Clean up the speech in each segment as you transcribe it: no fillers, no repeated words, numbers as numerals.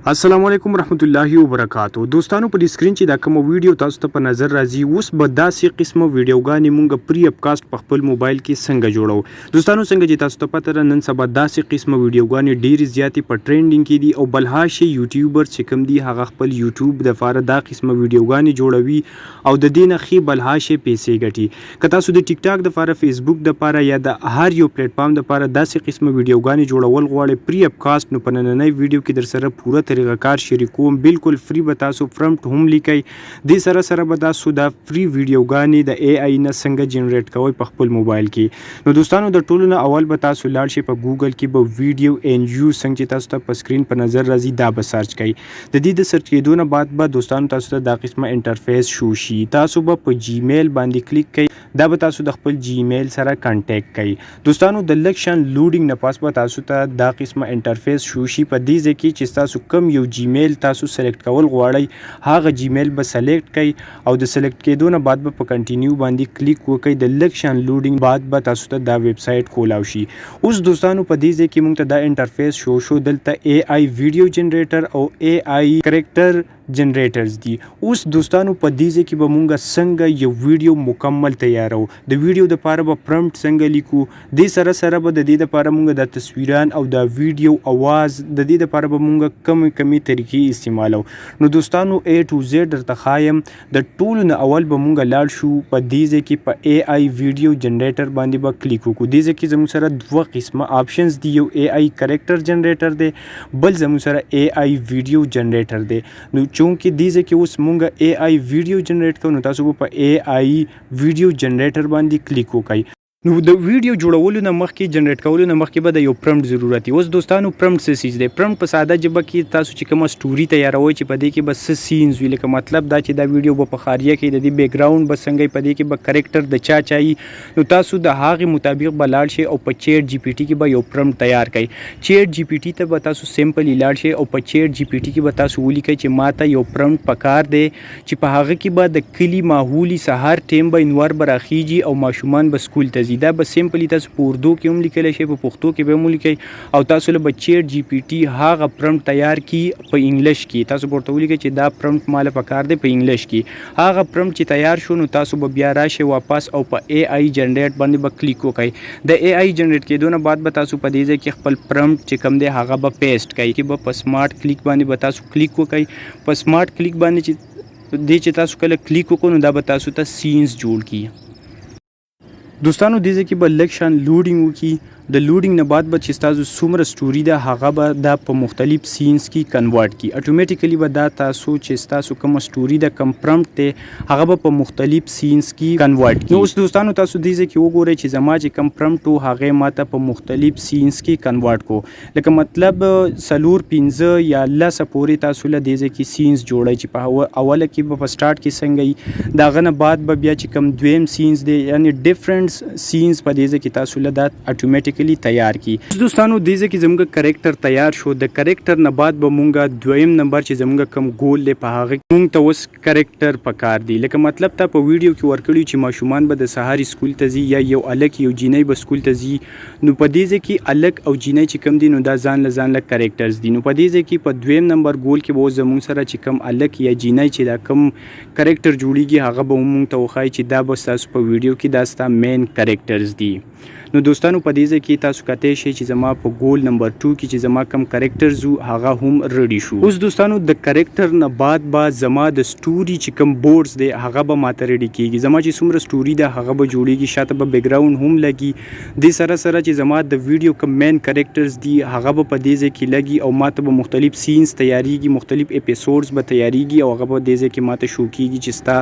السلام علیکم ورحمت الله وبرکاتو. دوستانو په سکرین چې دا کوم ویډیو تاسو ته په نظر راځي اوس به داسې قسمه ویډیوګانې مونږ پری اپکاسټ په خپل موبایل کې څنګه جوړو. دوستانو څنګه چې تاسو ته پته نن سبا داسې قسمه ویډیوګانې ډېرې زیاتې په ټرینډینګ کې دي او بلهاشه یوټیوبر چې کوم دي هغه خپل یوټیوب د لپاره دا قسمه ویډیوګانې جوړوي او د دې نه خې بلهاشه پیسې ګټي. که تاسو د ټیک ټاک د لپاره فیسبوک د لپاره یا د هر یو پلیټ فارم د لپاره داسې قسمه ویډیوګانې جوړول غواړئ پری اپکاسټ، نو په نننۍ ویډیو کې در سره پوره طریقه کار شریکوم. بالکل فری به تاسو پرمپټ هم لیکئ. د سره به تاسو دا فری ویډیوګانې د ای آی نه څنګه جنریټ کوئ په خپل موبایل کې. نو دوستانو د ټولو نه اول به تاسو لاړ شئ په ګوګل کې به ویډیو ان یو څنګه چې تاسو ته په سکرین په نظر راځي دا به سرچ کړئ. د دې د سرچ کېدو نه بعد به دوستانو تاسو ته دا قسمه انټرفیس شو شي. تاسو به په جیمیل باندې کلیک کړئ، دا به تاسو د خپل جیمیل سره کانټیکټ کړئ. دوستانو د لکشن لوډینګ نه پاس به تاسو ته دا قسمه انټرفیس شو شي. په دې ځای کې چې تاسو کم یو جیمیل تاسو سلیکټ کول غواړئ هغه جیمیل به سلیکټ کړئ او د سلیکټ کېدو نه بعد به په کنټینیو باندې کلیک وکړئ. د لکشن لوډینګ بعد به تاسو ته دا ویب سایټ کولاو شي. اوس دوستانو په دې ځای کې موږ ته دا انټرفیس شو دلته ای آی ویډیو جنریټر او ای آی کریکټر جنریټرز دي. اوس دوستانو په دې ځای کې به مونږ څنګه یو ویډیو مکمل تیارو. د ویډیو د لپاره به پرمپټ څنګه لیکو، د سره به د دې لپاره مونږ د تصویران او د ویډیو اواز د دې لپاره به مونږ کمی طریقې استعمالو. نو دوستانو A to Z درته ښایم. د ټولو نه اول به مونږ لاړ شو په دې ځای کې په ای آی ویډیو جنریټر باندې به کلیک وکړو. دې ځای کې زموږ سره دوه قسمه آپشنز دي، یو ای آی کریکټر جنریټر دی، بل زموږ سره ای آی ویډیو جنریټر دی. نو چونکې دې ځای کې اوس مونږ ای آی ویډیو جنریټ کوو نو تاسو به په ای آی ویډیو جنریټر باندې کلیک وکړئ. نو د ویډیو جوړولو نه مخکې جنریټ کولو نه مخکې به د یو پرمپټ ضرورت وي. اوس دوستانو پرمپټ څه څیز دی؟ پرمپټ په ساده ژبه کې تاسو چې کومه سټوري تیاروئ چې په دې کې به څه سینز وي، لکه مطلب دا چې دا ویډیو به په خاریه کې د دې بیک ګراوند به څنګه په دې کې به کریکټر د چا چایي، نو تاسو د هغې مطابق به لاړ شئ او په چیټ جی پی ټي کې به یو پرمپټ تیار کړئ. چیټ جی پی ټي ته به تاسو سمپلی لاړ شئ او په چیټ جی پی ټي کې به تاسو ولیکئ چې ماته یو پرمپټ پکار دی چې په هغه کې به د کلي ماحولي سهار ټیم به انوار به راخیږي او ماشومان به سکول ته ځي. دا به سمپلی تاسو په اردو کې هم لیکلی شئ، په پښتو کې به هم ولیکئ او تاسو له به چیټ جی پی ټي هغه پرمپټ تیار کی په انګلیش کې. تاسو ورته ولیکئ چې دا پرمپټ ماله پکار دی په انګلیش کې. هغه پرمپټ چې تیار شو نو تاسو به بیا راشئ واپس او په ای آی جنریټ باندې به کلیک وکړئ. د ای آی جنریټ کېدو نه بعد به تاسو په دې ځای کې خپل پرمپټ چې کوم دی هغه به پیسټ کړئ کې به په سمارټ کلیک باندې به تاسو کلیک وکړئ. په سمارټ کلیک باندې چې تاسو کله کلیک وکړو نو دا به تاسو ته سینز جوړ کړي. دوستانو دې ځای کې به لکشن لوډینګ وکړي. د لوډینګ نه بعد به چې تاسو څومره سټوري ده هغه به دا په مختلف سینز کې کنورټ کړي. اټومیټیکلی به دا تاسو چې تاسو کومه سټوري ده کم پرمپټ دی هغه به په مختلف سینز کې کنورټ کړي. نو اوس دوستانو تاسو دې ځای کې وګورئ چې زما چې کم پرمپټ و هغې ماته په مختلف سینز کې کنورټ کو. لکه مطلب 4 5 یا 10 پورې تاسو له دې ځای کې سینز جوړئ چې په اوله کې به په سټارټ کې څنګه وي، د هغه نه بعد به بیا چې کم دویم سینز دی یعنی ډفرنټ سینز په دې ځای کې تاسو له دا اټومیټیکلی تیار کی. دوستانو دې ځای کې زموږ کریکټر تیار شو. د کریکټر نه بعد به مونږ دویم نمبر چې زموږ کم ګول دی په هغه مونږ ته اوس کریکټر پکار دی. لکه مطلب ته په ویډیو کې ورکړي چې ماشومان به د سهار سکول ته ځي یا یو الک یو جینۍ به سکول ته ځي، نو په دې ځای کې الک او جینۍ چې کم دي نو دا ځان له کریکټرز دي. نو په دې ځای کې په دویم نمبر ګول کې به زموږ سره چې کم الک یا جینۍ چې دا کم کریکټر جوړیږي هغه به مونږ ته وښایي چې دا به تاسو په ویډیو کې دا ستا مین کریکټرز دي. نو دوستانو په دې ځای کې تاسو کتلی شئ چې زما په ګول نمبر 2 کې چې زما کم کریکټرز وو هغه هم ریډي شو. اوس دوستانو د کریکټر نه بعد به زما د سټوري چې کم بورډز دی هغه به ماته ریډي کېږي. زما چې څومره سټوري ده هغه به جوړیږي، شاته به بیک ګراوند هم لګي. دې سره چې زما د ویډیو کم مین کریکټرز دي هغه به په دې ځای کې لګي او ماته به مختلف سینز تیاریږي، مختلف اپیسودز به تیاریږي او هغه به دې ځای کې ماته شو کېږي چې ستا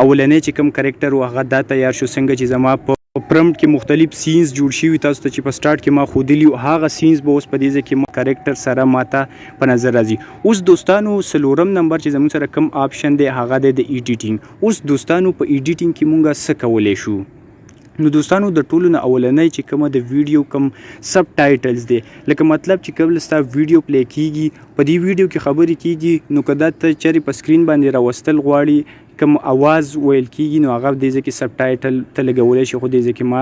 اولنی چې کم کریکټر و هغه دا تیار شو. څنګه چې زما په پرمپټ کې مختلف سینز جوړ شوي تاسو ته چې په سټارټ کې ما ښودلي هغه سینز به اوس په دې ځای کې کریکټر سره ماته په نظر راځي. اوس دوستانو څلورم نمبر چې زموږ سره کم آپشن دی هغه دی د ایډیټینګ. اوس دوستانو په ایډیټینګ کې مونږ څه کولی شو؟ نو دوستانو د ټولو نه اولنی چې کومه د ویډیو کم سب ټایټلز دی، لکه مطلب چې کله ستا ویډیو پلی کیږي په دې ویډیو کې خبرې کیږي نو که دا ته چېرې په سکرین باندې راوستل غواړي کوم اواز ویل کیږي نو هغه د ځکه سب ټایټل ته لګولای شي، خو د ځکه ما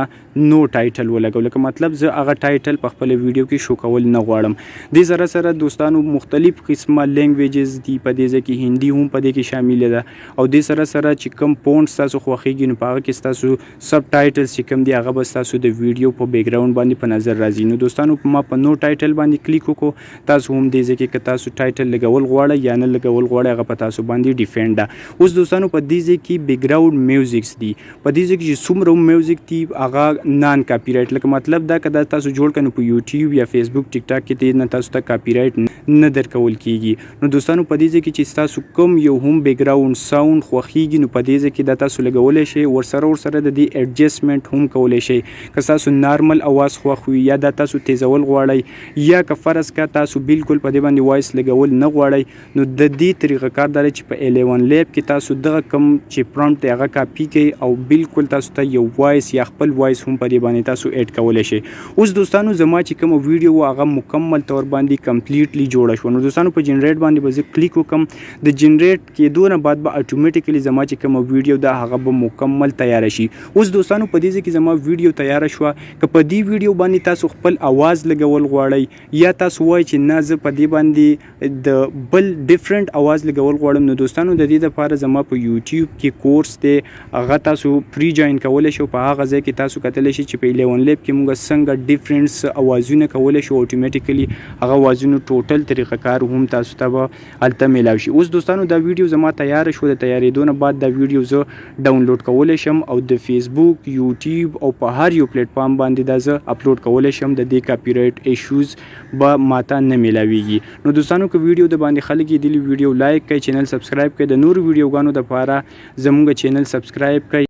نو ټایټل ولګول، لکه مطلب زه هغه ټایټل په خپل ویډیو کې شو کول نه غواړم. د سره سره دوستانو مختلف قسمه لینګویجز دی په دې ځکه هندي هم په دې کې شامل ده، او د سره سره چې کوم پونټ تاسو خوښیږي نو په هغه کې تاسو سب ټایټل چې کوم دی هغه به تاسو د ویډیو په بیک ګراوند باندې په نظر راځي. نو دوستانو ما په نو ټایټل باندې کلیک وکړو، تاسو هم د ځکه که تاسو ټایټل لګول غواړئ یا نه لګول غواړئ هغه په تاسو باندې ډیفینډ ده. اوس دوستانو په دې ځکه بیک ګراوند میوزیکس دی، په دې ځکه چې څومره میوزیک دی هغه نان کاپی رائټ، لکه مطلب دا که دا تاسو جوړ کړئ په یوټیوب یا فیسبوک ټیک ټاک کې نه تاسو ته کاپی رائټ نه درکول کیږي. نو دوستانو په دې ځکه چې تاسو کوم یو هم بیک ګراوند ساوند خوښیږي نو په دې ځکه دا تاسو لګولای شئ، ورسره د دې ایڈجسټمنټ هم کولای شئ. که تاسو نارمل اواز خوښ وي یا دا تاسو تیزول غواړئ یا که فرض کا تاسو بالکل په دې باندې وایس لګول نه غواړئ نو د دې طریقه کار دی چې په 11 لیب کې تاسو دغه کم چې پرامپټ دی هغه کاپی کړئ او بالکل تاسو ته یو وایس یا خپل وایس هم په دې باندې تاسو اډ کولای شئ. اوس دوستانو زما چې کوم ویډیو هغه مکمل طور باندې کمپلیټلی جوړه شو، نو دوستانو په جنریټ باندې به زه کلیک وکم، د جنریټ کېدو نه بعد به اتوماتیکلی زما چې کوم ویډیو دا هغه به مکمل تیار شي. اوس دوستانو په دې کې زما ویډیو تیار شو، که په دې ویډیو باندې تاسو خپل आवाज لګول غواړئ یا تاسو وایي چې نه زه په دې باندې د بل ډیفرنٹ आवाज لګول غواړم، نو دوستانو د دې لپاره زما په یوټیوب کې کورس دی هغه تاسو فری جوائن کولی شئ. په هغه ځای کې تاسو کتلی شئ چې په 11 لیب کې موږ څنګه ډیفرنټ اوازونه کولی شو، اتوماتیکلی هغه اوازونو ټوټل طریقه کار هم تاسو ته به هلته میلاو شي. اوس دوستانو دا ویډیو زما تیار شو، د تیارېدو نه بعد دا ویډیو زه ډاونلوډ کولی شم او د فیسبوک، یوټیوب او په هر یو پلیټ فارم باندې دا زه اپلوډ کولی شم، د دې کاپی رائټ ایشوز به ماته نه میلاویږي. نو دوستانو که ویډیو د باندې خلک یې دلی ویډیو لایک کړئ، چینل سبسکرایب کړئ، د نورو ویډیوګانو دپاره زموږ چینل سبسکرایب کړئ.